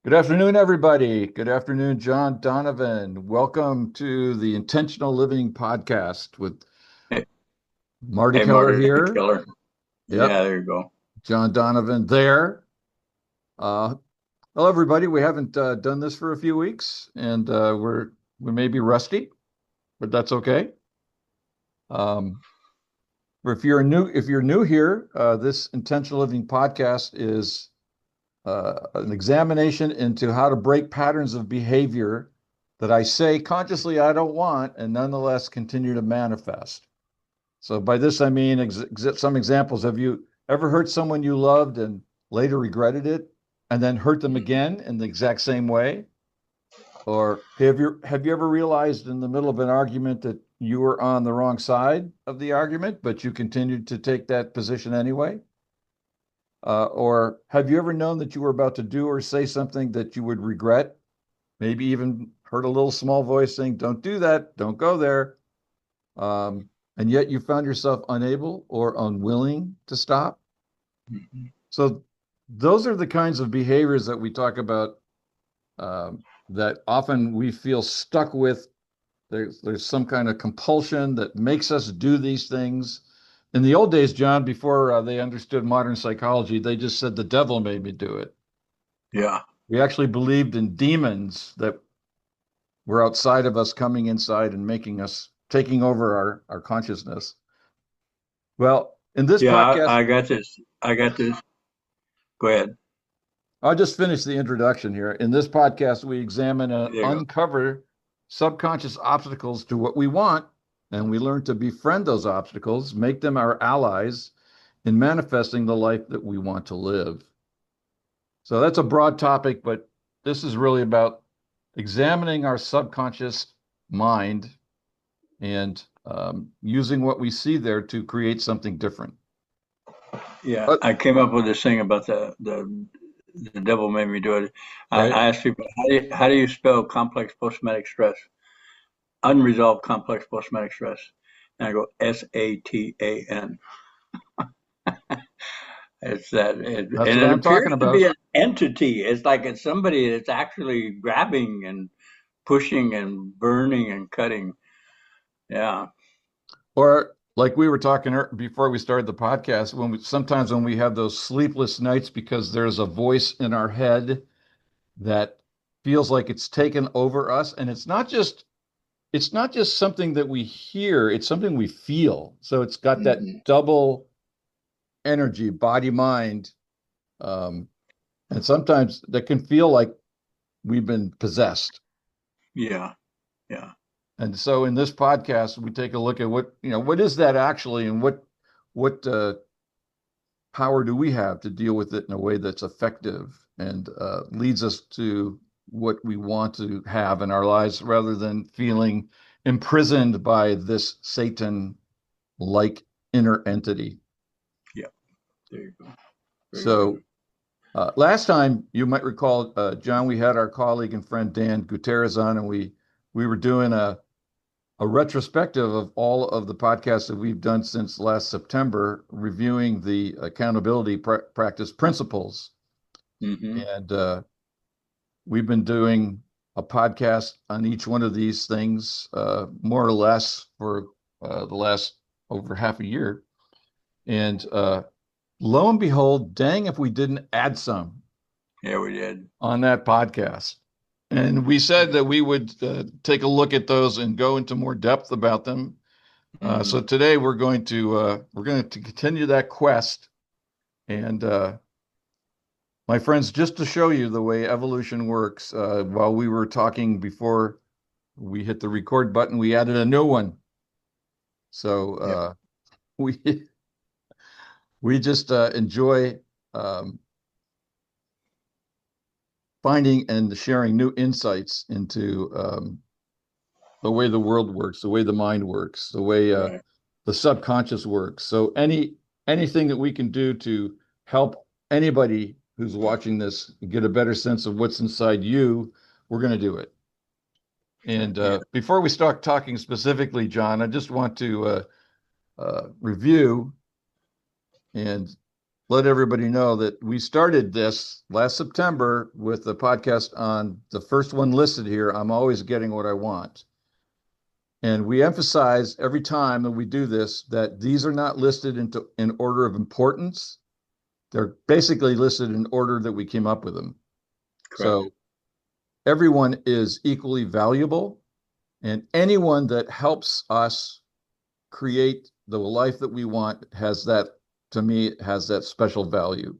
Good afternoon, everybody. Good afternoon, John Donovan. Welcome to the Intentional Living Podcast with Hey, Marty hey, Keller Marty here. Keller. Yep, Yeah, there you go. John Donovan there. Uh, Hello, everybody. We haven't done this for a few weeks, and we may be rusty, but that's okay. Um, if you're new here, this Intentional Living Podcast is an examination into how to break patterns of behavior that I say consciously I don't want and nonetheless continue to manifest. So by this, I mean some examples. Have you ever hurt someone you loved and later regretted it and then hurt them again in the exact same way? Or have you ever realized in the middle of an argument that you were on the wrong side of the argument, but you continued to take that position anyway? Or have you ever known that you were about to do or say something that you would regret? Maybe even heard a little small voice saying, "Don't do that, don't go there." And yet you found yourself unable or unwilling to stop. Mhm. So those are the kinds of behaviors that we talk about that often we feel stuck with. There's some kind of compulsion that makes us do these things. In the old days, John, before they understood modern psychology, they just said the devil made me do it. Yeah, We actually believed in demons that were outside of us coming inside and making us taking over our consciousness. Well, in this yeah. podcast, I got this. I got this. Go ahead. I'll just finish the introduction here. In this podcast, we examine and There you go. uncover subconscious obstacles to what we want, and we learn to befriend those obstacles, make them our allies in manifesting the life that we want to live. So that's a broad topic, but this is really about examining our subconscious mind and using what we see there to create something different. Yeah, But I came up with this thing about the devil made me do it. right, I asked people, how do you spell complex post-traumatic stress? Unresolved complex post-traumatic stress. And I go SATAN. It's that, that's and what it I'm talking appears to be about. an entity. It's like it's somebody that's actually grabbing and pushing and burning and cutting. Yeah. Or like we were talking before we started the podcast, sometimes when we have those sleepless nights because there's a voice in our head that feels like it's taken over us, and it's not just something that we hear, it's something we feel. So it's got that Mhm. double energy, body, mind. Um, and sometimes that can feel like we've been possessed. Yeah. Yeah. And so in this podcast, we take a look at what is that actually, and what power do we have to deal with it in a way that's effective and leads us to what we want to have in our lives rather than feeling imprisoned by this Satan-like inner entity. Yeah. There you go. Very So good. last time, you might recall, John, we had our colleague and friend Dan Gutierrez on, and we were doing a retrospective of all of the podcasts that we've done since last September, reviewing the accountability practice principles. Hmm. And we've been doing a podcast on each one of these things, more or less, for the last over half a year. And lo and behold, dang if we didn't add some Yeah, we did. on that podcast. And we said that we would take a look at those and go into more depth about them. So Hmm. today we're going to continue that quest, and my friends, just to show you the way evolution works. While we were talking before we hit the record button, we added a new one. So Yeah. we we just enjoy um, finding and sharing new insights into the way the world works, the way the mind works, the way Right. the subconscious works. So anything that we can do to help anybody who's watching this get a better sense of what's inside you, we're going to do it. And Yeah. before we start talking specifically, John, I just want to review and let everybody know that we started this last September with a podcast on the first one listed here. I'm always getting what I want. And we emphasize every time that we do this that these are not listed in order of importance. They're basically listed in order that we came up with them. Correct. So everyone is equally valuable, and anyone that helps us create the life that we want has that, to me, has that special value.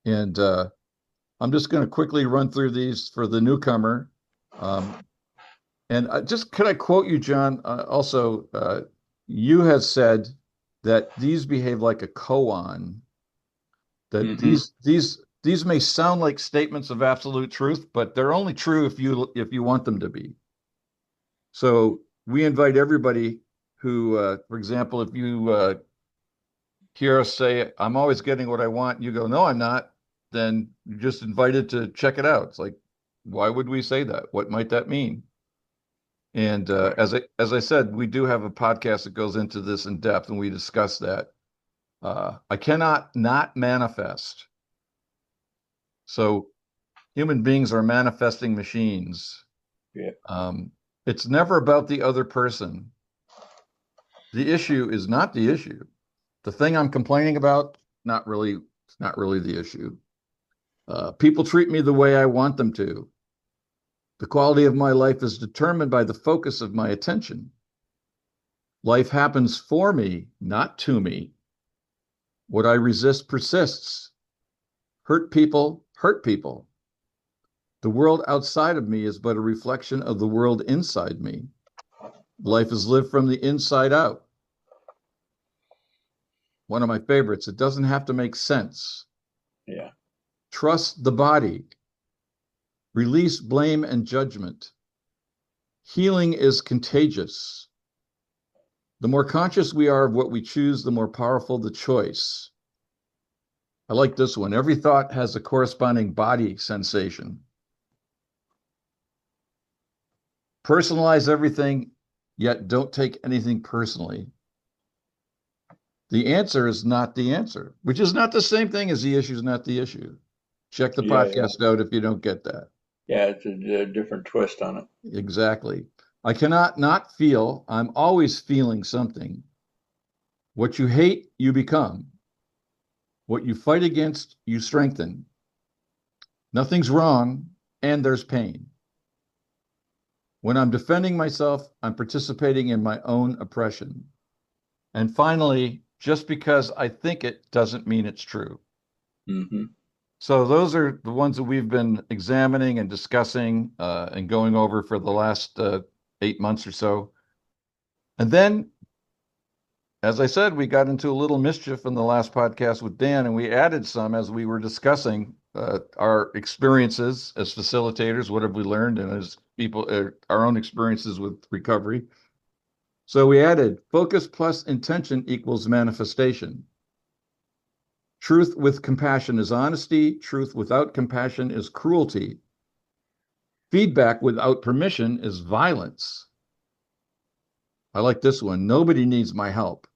And I'm just going to quickly run through these for the newcomer. And just could I quote you, John? Also, you had said that these behave like a koan. That Hmm. these may sound like statements of absolute truth, but they're only true if you want them to be. So we invite everybody who, for example, if you hear us say, "I'm always getting what I want," you go, "No, I'm not," then you're just invited to check it out. It's like, why would we say that? What might that mean? And Correct. as I said, we do have a podcast that goes into this in depth, and we discuss that. I cannot not manifest. So human beings are manifesting machines. Yeah. Um, it's never about the other person. The issue is not the issue. The thing I'm complaining about, it's not really the issue. People treat me the way I want them to. The quality of my life is determined by the focus of my attention. Life happens for me, not to me. What I resist persists. Hurt people hurt people. The world outside of me is but a reflection of the world inside me. Life is lived from the inside out. One of my favorites. It doesn't have to make sense. Yeah. Trust the body. Release blame and judgment. Healing is contagious. The more conscious we are of what we choose, the more powerful the choice. I like this one. Every thought has a corresponding body sensation. Personalize everything, yet don't take anything personally. The answer is not the answer, which is not the same thing as the issue is not the issue. Check the Yeah. Yeah. podcast out if you don't get that. Yeah. It's a different twist on it. Exactly. I cannot not feel. I'm always feeling something. What you hate, you become. What you fight against, you strengthen. Nothing's wrong, and there's pain. When I'm defending myself, I'm participating in my own oppression. And finally, just because I think it doesn't mean it's true. Hmm. So those are the ones that we've been examining and discussing and going over for the last 8 months or so. And then, as I said, we got into a little mischief in the last podcast with Dan, and we added some as we were discussing our experiences as facilitators. What have we learned, and as people, our own experiences with recovery. So we added focus plus intention equals manifestation. Truth with compassion is honesty. Truth without compassion is cruelty. Feedback without permission is violence. I like this one. Nobody needs my help.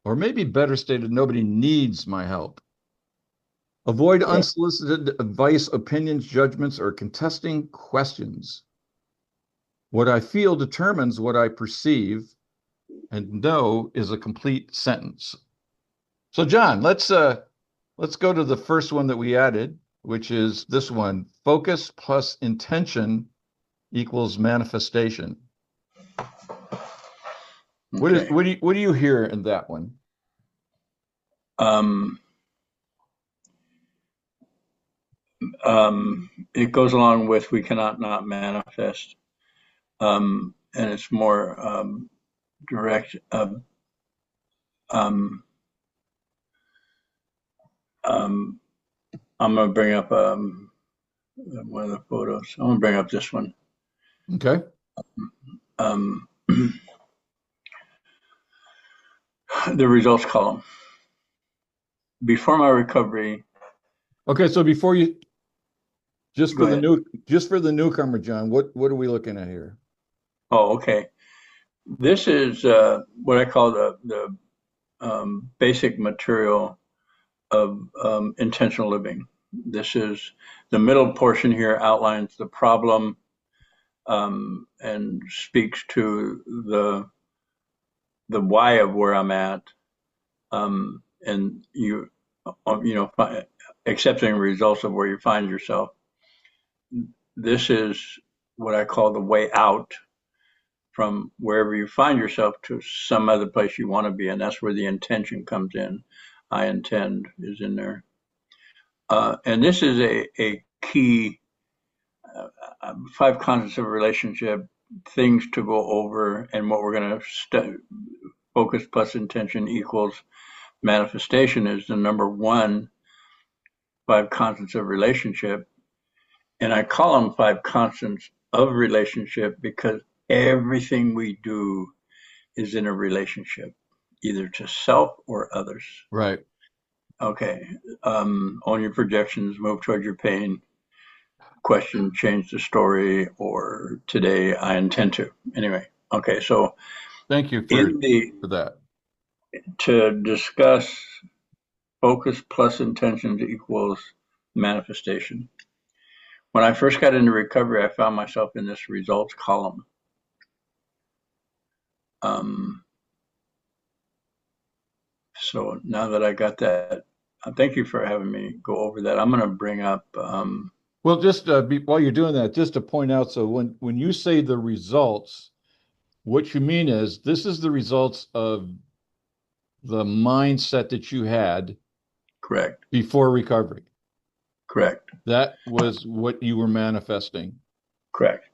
Or maybe better stated, nobody needs my help. Avoid Correct. unsolicited advice, opinions, judgments, or contesting questions. What I feel determines what I perceive, and no is a complete sentence. So, John, let's go to the first one that we added, which is this one: focus plus intention equals manifestation. Okay. What do you hear in that one? Um, it goes along with we cannot not manifest. And it's more direct. Um, um, I'm going to bring up one of the photos. I'm going to bring up this one. Okay. Um, the results column. Before my recovery, Okay, so before you go ahead. just for the newcomer, John, what are we looking at here? Oh, okay. This is what I call the basic material intentional living. This is the middle portion here outlines the problem and speaks to the why of where I'm at, and accepting the results of where you find yourself. This is what I call the way out from wherever you find yourself to some other place you want to be, and that's where the intention comes in. I intend is in there, and this is a key 5 concepts of relationship, things to go over, and what we're going to focus plus intention equals manifestation is the number 1 5 constants of relationship. And I call them 5 constants of relationship because everything we do is in a relationship, either to self or others. Right. Okay. Own your projections, move toward your pain, question, change the story, or today I intend to. Anyway, okay. So thank you for that. To discuss focus plus intentions equals manifestation. When I first got into recovery, I found myself in this results column. So now that I got that, thank you for having me go over that. I'm going to bring up. Well, just while you're doing that, just to point out, so when you say the results, what you mean is this is the results of the mindset that you had Correct. Before recovery. Correct. That was what you were manifesting. Correct.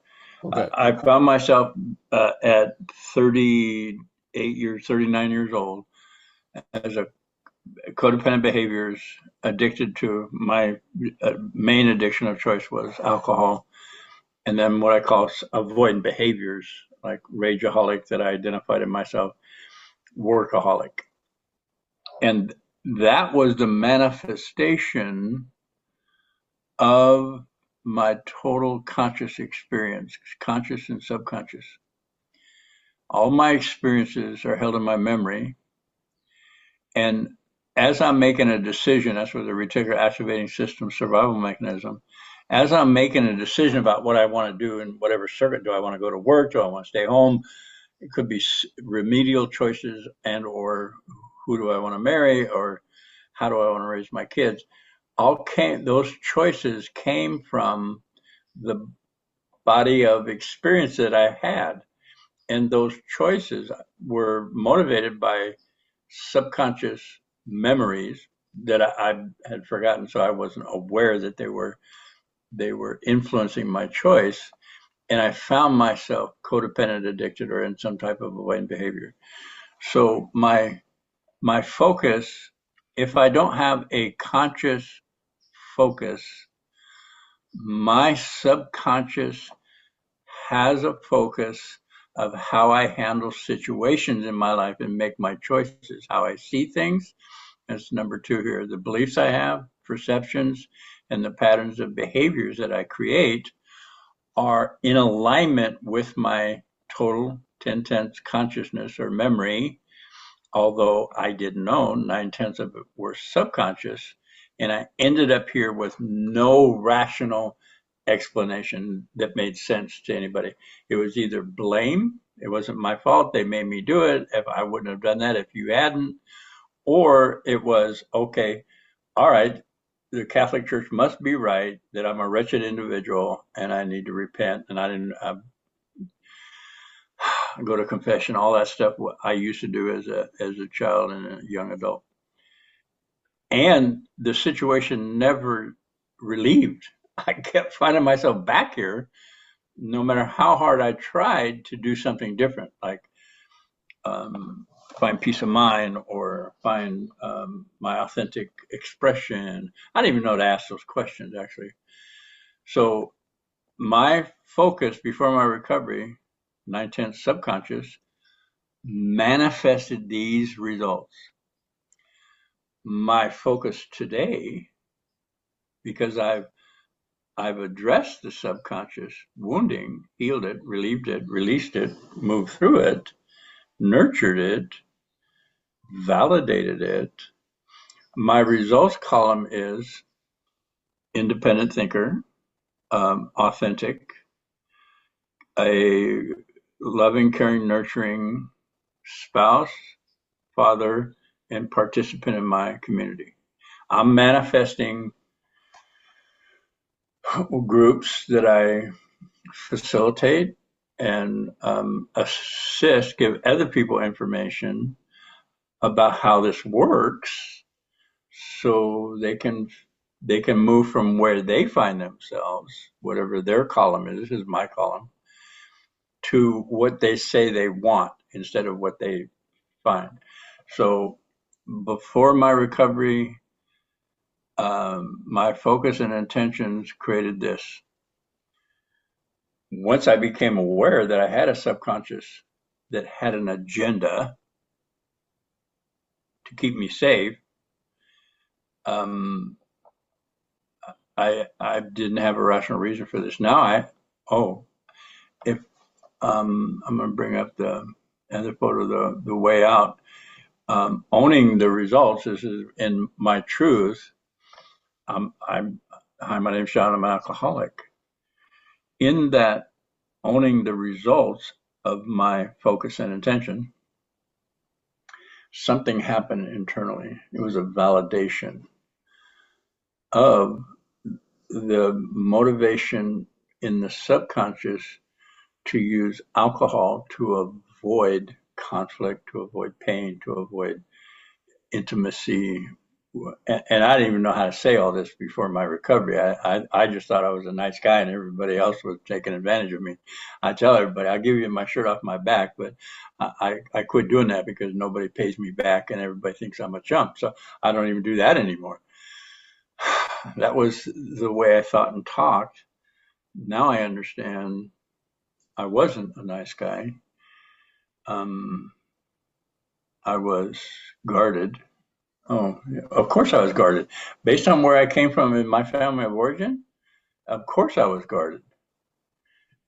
Okay. I found myself at 39 years old as a codependent behaviors, addicted to my main addiction of choice was alcohol. And then what I call avoidant behaviors, like rageaholic that I identified in myself, workaholic. And that was the manifestation of my total conscious experience, conscious and subconscious. All my experiences are held in my memory. And as I'm making a decision, that's where the reticular activating system survival mechanism, as I'm making a decision about what I want to do in whatever circuit, do I want to go to work? Do I want to stay home? It could be remedial choices and or who do I want to marry or how do I want to raise my kids? Those choices came from the body of experience that I had. And those choices were motivated by subconscious memories that I had forgotten, so I wasn't aware that they were influencing my choice. And I found myself codependent, addicted, or in some type of avoidant behavior. So my focus, if I don't have a conscious focus, my subconscious has a focus of how I handle situations in my life and make my choices, how I see things. That's number 2 here. The beliefs I have, perceptions, and the patterns of behaviors that I create are in alignment with my total 10/10 consciousness or memory, although I didn't know 9/10 of it were subconscious. And I ended up here with no rational explanation that made sense to anybody. It was either blame, it wasn't my fault, they made me do it, if I wouldn't have done that if you hadn't, or it was, okay, all right, the Catholic Church must be right that I'm a wretched individual and I need to repent, and I didn't go to confession, all that stuff I used to do as a child and a young adult. And the situation never relieved. I kept finding myself back here, no matter how hard I tried to do something different, like find peace of mind or find my authentic expression. I didn't even know to ask those questions, actually. So my focus before my recovery, 9/10 subconscious, manifested these results. My focus today, because I've addressed the subconscious wounding, healed it, relieved it, released it, moved through it, nurtured it, validated it, My results column is independent thinker, authentic, a loving, caring, nurturing spouse, father, and participant in my community. I'm manifesting groups that I facilitate and assist, give other people information about how this works, so they can move from where they find themselves, whatever their column is my column, to what they say they want instead of what they find. So before my recovery, my focus and intentions created this. Once I became aware that I had a subconscious that had an agenda to keep me safe, um, I didn't have a rational reason for this. Now if I'm going to bring up the other photo, the way out. Owning the results is in my truth. Hi, my name's John. I'm an alcoholic. In that owning the results of my focus and intention, something happened internally. It was a validation of the motivation in the subconscious to use alcohol to avoid conflict, to avoid pain, to avoid intimacy. And I didn't even know how to say all this before my recovery. I just thought I was a nice guy and everybody else was taking advantage of me. I tell everybody, I'll give you my shirt off my back, but I quit doing that because nobody pays me back and everybody thinks I'm a chump. So I don't even do that anymore. That was the way I thought and talked. Now I understand I wasn't a nice guy. I was guarded. Oh, yeah. Of course I was guarded. Based on where I came from in my family of origin, of course I was guarded.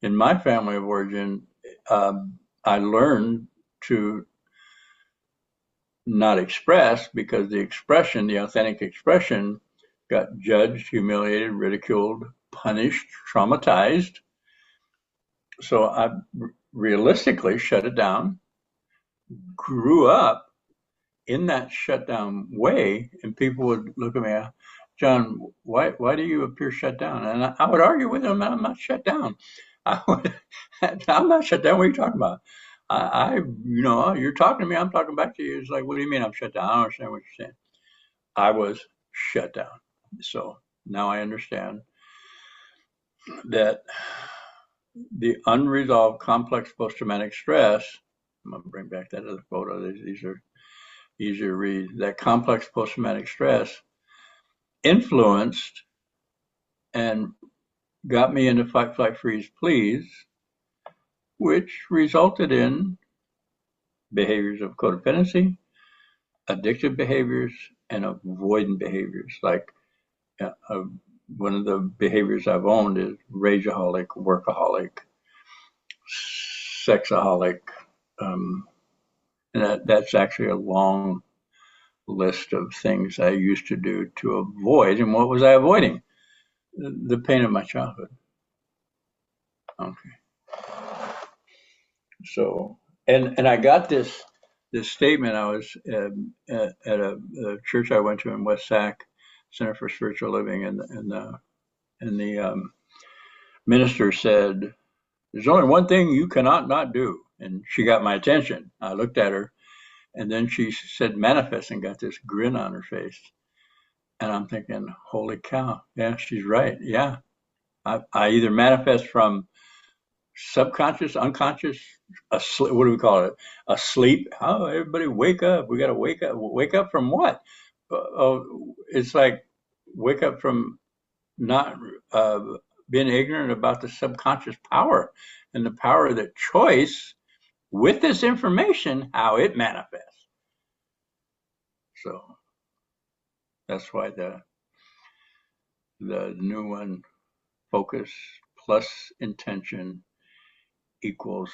In my family of origin, I learned to not express because the expression, the authentic expression, got judged, humiliated, ridiculed, punished, traumatized. So I realistically shut it down, grew up in that shutdown way, and people would look at me, John, why do you appear shut down? And I would argue with them, I'm not shut down. I'm not shut down. What are you talking about? You're talking to me, I'm talking back to you. It's like, what do you mean I'm shut down? I don't understand what you're saying. I was shut down. So now I understand that the unresolved complex post-traumatic stress, I'm going to bring back that other photo. These are easier to read. That complex post-traumatic stress influenced and got me into fight, flight, freeze, please, which resulted in behaviors of codependency, addictive behaviors, and avoidant behaviors. Like one of the behaviors I've owned is rageaholic, workaholic, sexaholic, and that's actually a long list of things I used to do to avoid. And what was I avoiding? The pain of my childhood. Okay. So, and I got this statement. I was at a church I went to in West Sac, Center for Spiritual Living, and the minister said, "There's only one thing you cannot not do," and she got my attention. I looked at her, and then she said, "Manifest," and got this grin on her face. And I'm thinking, holy cow, yeah, she's right. Yeah, I either manifest from subconscious, unconscious, asleep, what do we call it? Asleep. Oh, everybody wake up. We got to wake up. Wake up from what? Oh, it's like wake up from not being ignorant about the subconscious power and the power of the choice with this information, how it manifests. So that's why the new one, focus plus intention equals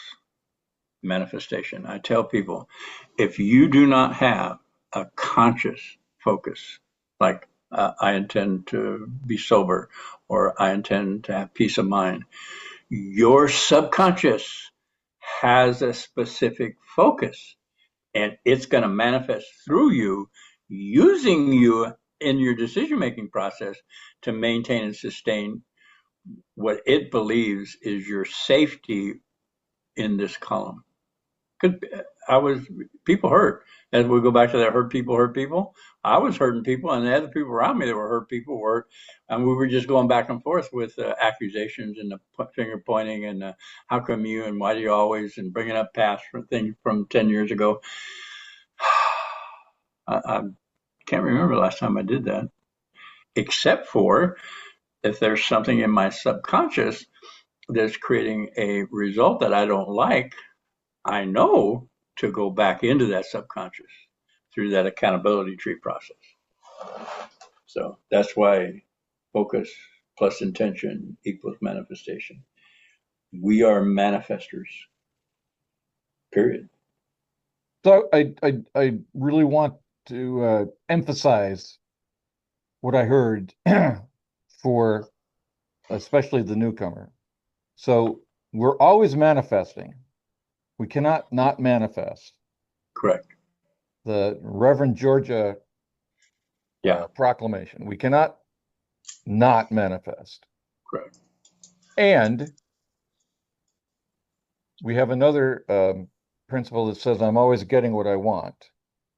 manifestation. I tell people, if you do not have a conscious focus like I intend to be sober, or I intend to have peace of mind. Your subconscious has a specific focus, and it's going to manifest through you, using you in your decision making process to maintain and sustain what it believes is your safety in this column. Because people hurt. As we go back to that hurt people, I was hurting people, and the other people around me that were hurt people were, and we were just going back and forth with accusations and the finger pointing and how come you and why do you always, and bringing up past things from 10 years ago. I can't remember the last time I did that, except for if there's something in my subconscious that's creating a result that I don't like, I know to go back into that subconscious through that accountability tree process. So that's why focus plus intention equals manifestation. We are manifestors, period. So I really want to emphasize what I heard for especially the newcomer. So we're always manifesting. We cannot not manifest. Correct. The Reverend Georgia proclamation. We cannot not manifest. Correct. And we have another principle that says I'm always getting what I want.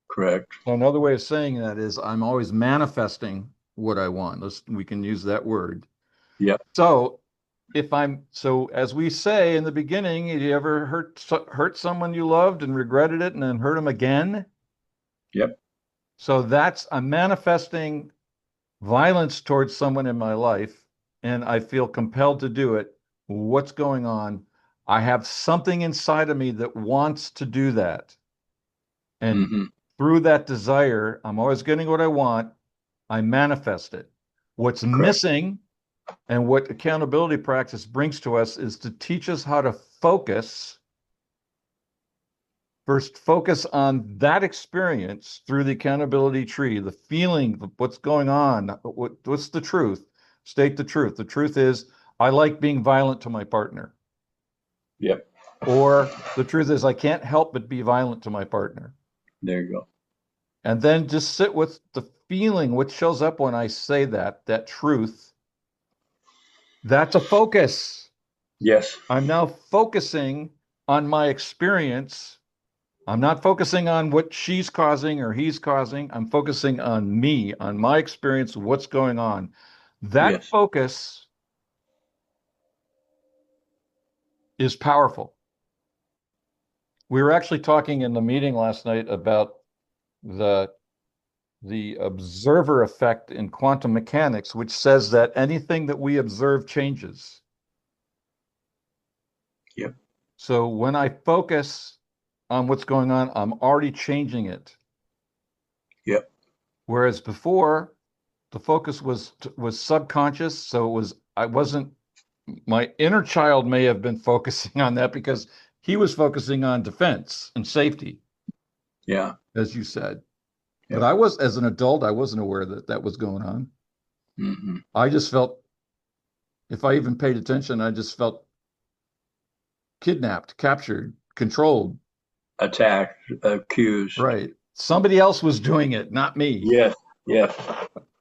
Correct. So another way of saying that is I'm always manifesting what I want. We can use that word. Yep. So as we say in the beginning, did you ever hurt someone you loved and regretted it and then hurt them again? Yep. So I'm manifesting violence towards someone in my life, and I feel compelled to do it. What's going on? I have something inside of me that wants to do that. And through that desire, I'm always getting what I want. I manifest it. What's missing and what accountability practice brings to us is to teach us how to focus. First, focus on that experience through the accountability tree, the feeling, what's going on, what's the truth? State the truth. The truth is, I like being violent to my partner. Yep. Or the truth is, I can't help but be violent to my partner. There you go. And then just sit with the feeling, what shows up when I say that truth. That's a focus. Yes. I'm now focusing on my experience. I'm not focusing on what she's causing or he's causing. I'm focusing on me, on my experience, what's going on. That focus is powerful. We were actually talking in the meeting last night about the observer effect in quantum mechanics, which says that anything that we observe changes. Yep. So when I focus on what's going on, I'm already changing it. Yep. Whereas before, the focus was subconscious, so my inner child may have been focusing on that because he was focusing on defense and safety. Yeah. As you said. But as an adult, I wasn't aware that was going on. Mm-hmm. I just felt, if I even paid attention, I just felt kidnapped, captured, controlled. Attacked, accused. Right. Somebody else was doing it, not me. Yes. Yes.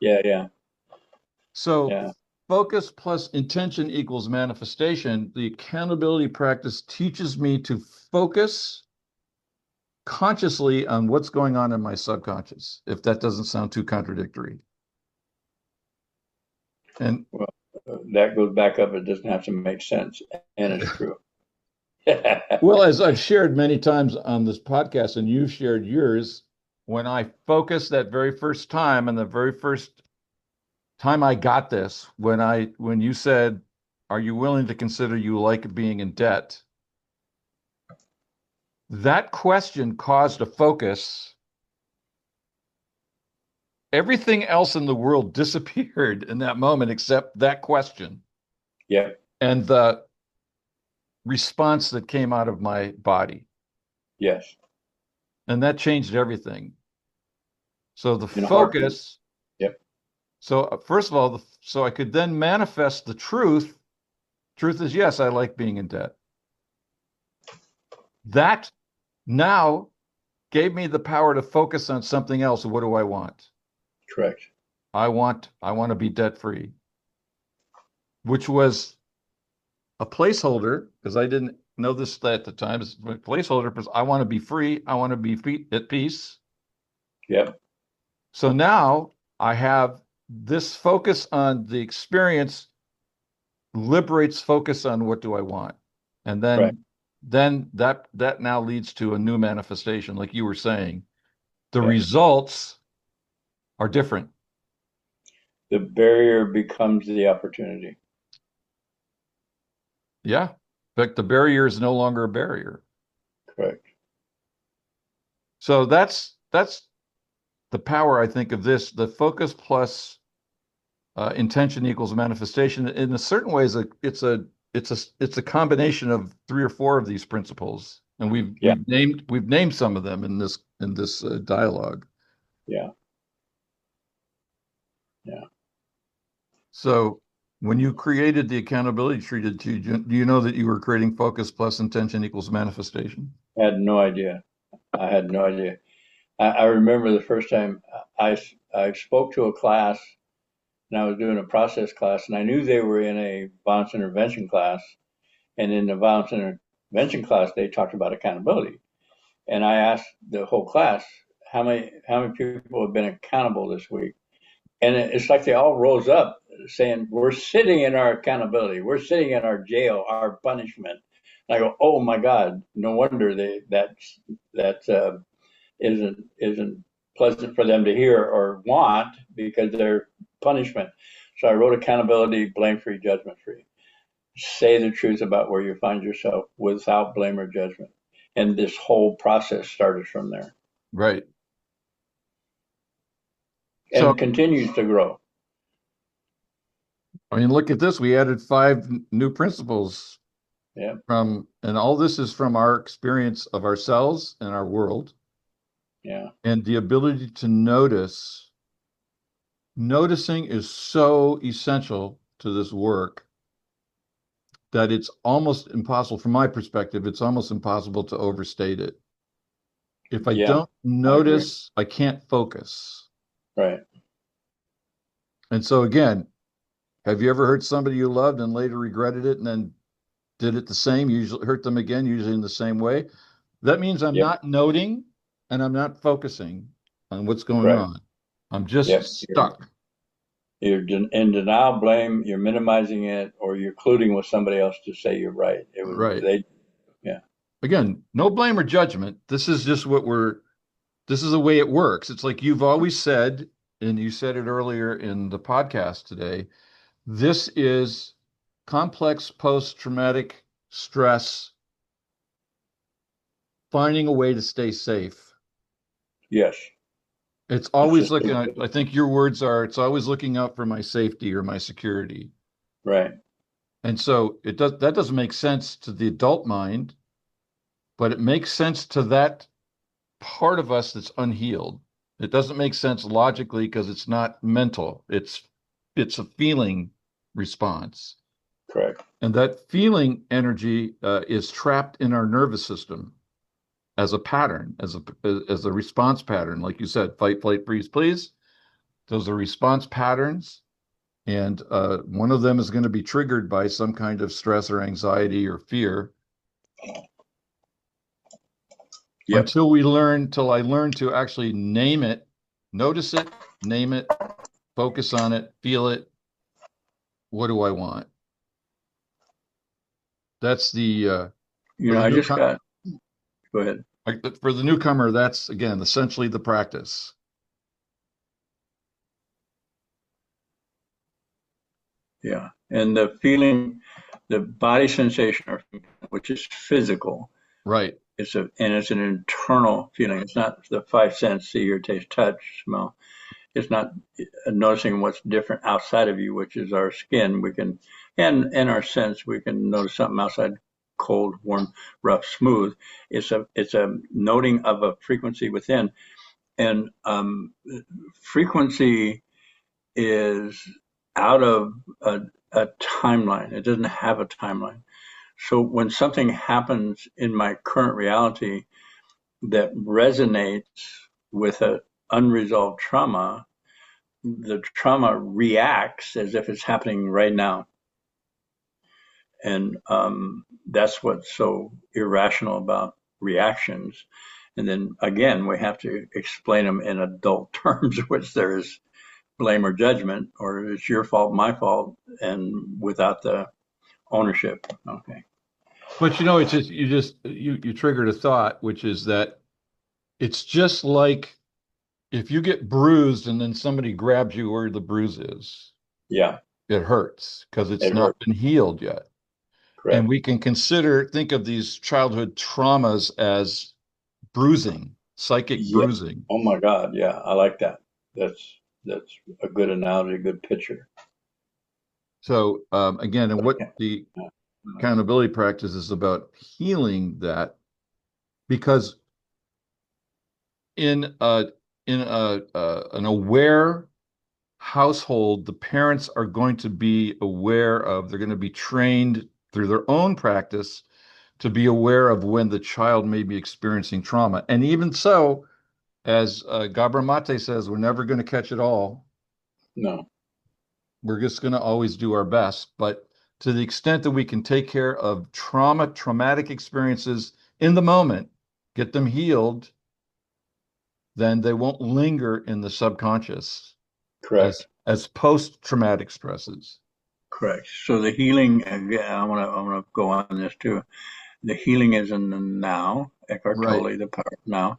Yeah. So focus plus intention equals manifestation. The accountability practice teaches me to focus consciously on what's going on in my subconscious, if that doesn't sound too contradictory. And that goes back up. It doesn't have to make sense, and it's true. Well, as I've shared many times on this podcast, and you've shared yours, when I focused that very first time, and the very first time I got this, when you said, "Are you willing to consider you like being in debt?" That question caused a focus. Everything else in the world disappeared in that moment except that question. Yeah. And the response that came out of my body. Yes. And that changed everything. So the focus So first of all, so I could then manifest the truth. Truth is, yes, I like being in debt. That now gave me the power to focus on something else. What do I want? Correct. I want to be debt free, which was a placeholder because I didn't know this at the time. It's a placeholder because I want to be free. I want to be at peace. Yep. So now I have this focus on the experience liberates focus on what do I want. And Right. then that now leads to a new manifestation, like you were saying. The Yes. results are different. The barrier becomes the opportunity. Yeah. In fact, the barrier is no longer a barrier. Correct. So that's the power, I think, of this. The focus plus intention equals manifestation. In a certain ways, it's a combination of three or four of these principles, and we've Yeah. we've named some of them in this dialogue. Yeah. Yeah. So when you created the accountability tree, do you know that you were creating focus plus intention equals manifestation? I had no idea. I had no idea. I remember the first time I spoke to a class and I was doing a process class and I knew they were in a violence intervention class. And in the violence intervention class, they talked about accountability. And I asked the whole class, how many people have been accountable this week? And it's like they all rose up saying, we're sitting in our accountability. We're sitting in our jail, our punishment. And I go, oh my God, no wonder that isn't pleasant for them to hear or want because they're punishment. So I wrote accountability, blame free, judgment free. Say the truth about where you find yourself without blame or judgment. And this whole process started from there Right. So and continues to grow. I mean, look at this. We added five new principles Yeah. and all this is from our experience of ourselves and our world Yeah. and the ability to notice. Noticing is so essential to this work that it's almost impossible, from my perspective, it's almost impossible to overstate it. If I Yeah. don't I agree. notice, I can't focus. Right. And so, again, have you ever hurt somebody you loved and later regretted it and then did it the same, usually hurt them again, usually in the same way? That means I'm Yep. not noting and I'm not focusing on what's going Right. on. I'm just Yep. stuck. You're in denial, blame, you're minimizing it, or you're colluding with somebody else to say you're right. It was, Right. yeah. Again, no blame or judgment. This is just this is the way it works. It's like you've always said, and you said it earlier in the podcast today, this is complex post-traumatic stress, finding a way to stay safe. Yes. It's It's always just, looking, I think your words are, it's always looking out for my safety or my security. right. And so that doesn't make sense to the adult mind, but it makes sense to that part of us that's unhealed. It doesn't make sense logically because it's not mental. It's a feeling response. Correct. And that feeling energy is trapped in our nervous system as a pattern, as a response pattern. Like you said, fight, flight, freeze, please. Those are response patterns. And one of them is going to be triggered by some kind of stress or anxiety or fear Yep. till I learn to actually name it, notice it, name it, focus on it, feel it. What do I want? That's the You for know, the I just newcomer. got, go ahead. For the newcomer, that's again essentially the practice. Yeah. And the feeling, the body sensation, which is physical, Right. it's an internal feeling. It's not the five sense, see, hear, taste, touch, smell. It's not noticing what's different outside of you, which is our skin. We can, and our sense, we can notice something outside, cold, warm, rough, smooth. It's a noting of a frequency within, and frequency. is out of a timeline. It doesn't have a timeline. So when something happens in my current reality that resonates with an unresolved trauma, the trauma reacts as if it's happening right now. And that's what's so irrational about reactions. And then again, we have to explain them in adult terms, which there is blame or judgment, or it's your fault, my fault, and without the ownership. Okay. But it's just you triggered a thought, which is that it's just like if you get bruised and then somebody grabs you where the bruise is, Yeah, it hurts because it's it not hurts. been healed yet. And Correct. we can think of these childhood traumas as bruising, psychic Yeah. bruising. Oh my God. Yeah, I like that. That's a good analogy, a good picture. So again, and what Okay. the Yeah. accountability practice is about healing that, because in a an aware household, the parents are going to be aware of, they're going to be trained through their own practice to be aware of when the child may be experiencing trauma. And even so, as Gabor Mate says, we're never going to catch it all. No. We're just going to always do our best. But to the extent that we can take care of traumatic experiences in the moment, get them healed, then they won't linger in the subconscious Correct. as post-traumatic stresses. Correct. So the healing, again, I want to go on this too. The healing is in the now, Eckhart Right. Tolle, the power of now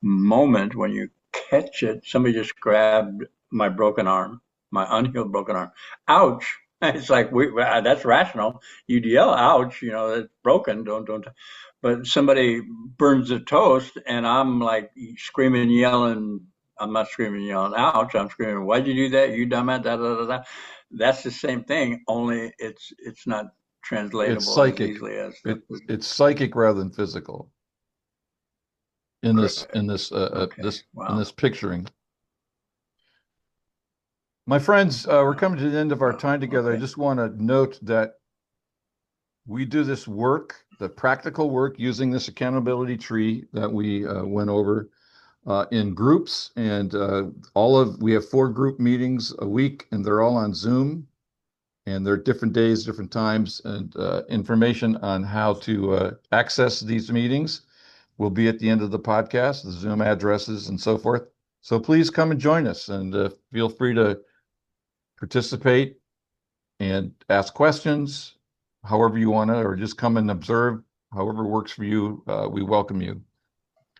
moment when you catch it. Somebody just grabbed my broken arm, my unhealed broken arm. Ouch! It's like that's rational. You'd yell, "Ouch!" It's broken. Don't. But somebody burns the toast, and I'm like screaming, yelling. I'm not screaming, yelling, "Ouch!" I'm screaming, "Why'd you do that? You dumbass!" Da da da da. That's the same thing, only it's not It's translatable as psychic. easily as the It's psychic rather than physical in this correct. Okay. in Wow. this picturing. My friends, we're coming to the end of our time together. I Okay. just want to note that we do this work, the practical work, using this accountability tree that we went over in groups, and we have 4 group meetings a week, and they're all on Zoom, and they're different days, different times, and information on how to access these meetings will be at the end of the podcast, the Zoom addresses and so forth. So please come and join us, and feel free to participate and ask questions however you want to, or just come and observe, however works for you. We welcome you.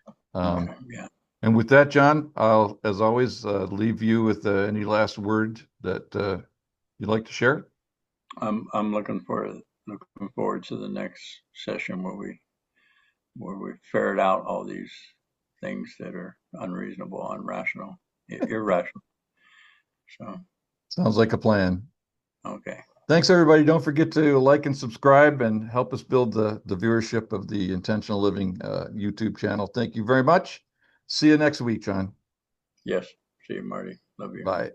Okay. Um, Yeah. and with that, John, I'll, as always, leave you with any last word that you'd like to share. I'm looking forward to the next session where we ferret out all these things that are unreasonable, unrational, irrational. So, Sounds like a plan. okay. Thanks, everybody. Don't forget to like and subscribe and help us build the viewership of the Intentional Living YouTube channel. Thank you very much. See you next week, John. Yes. See you, Marty. Love you. Bye.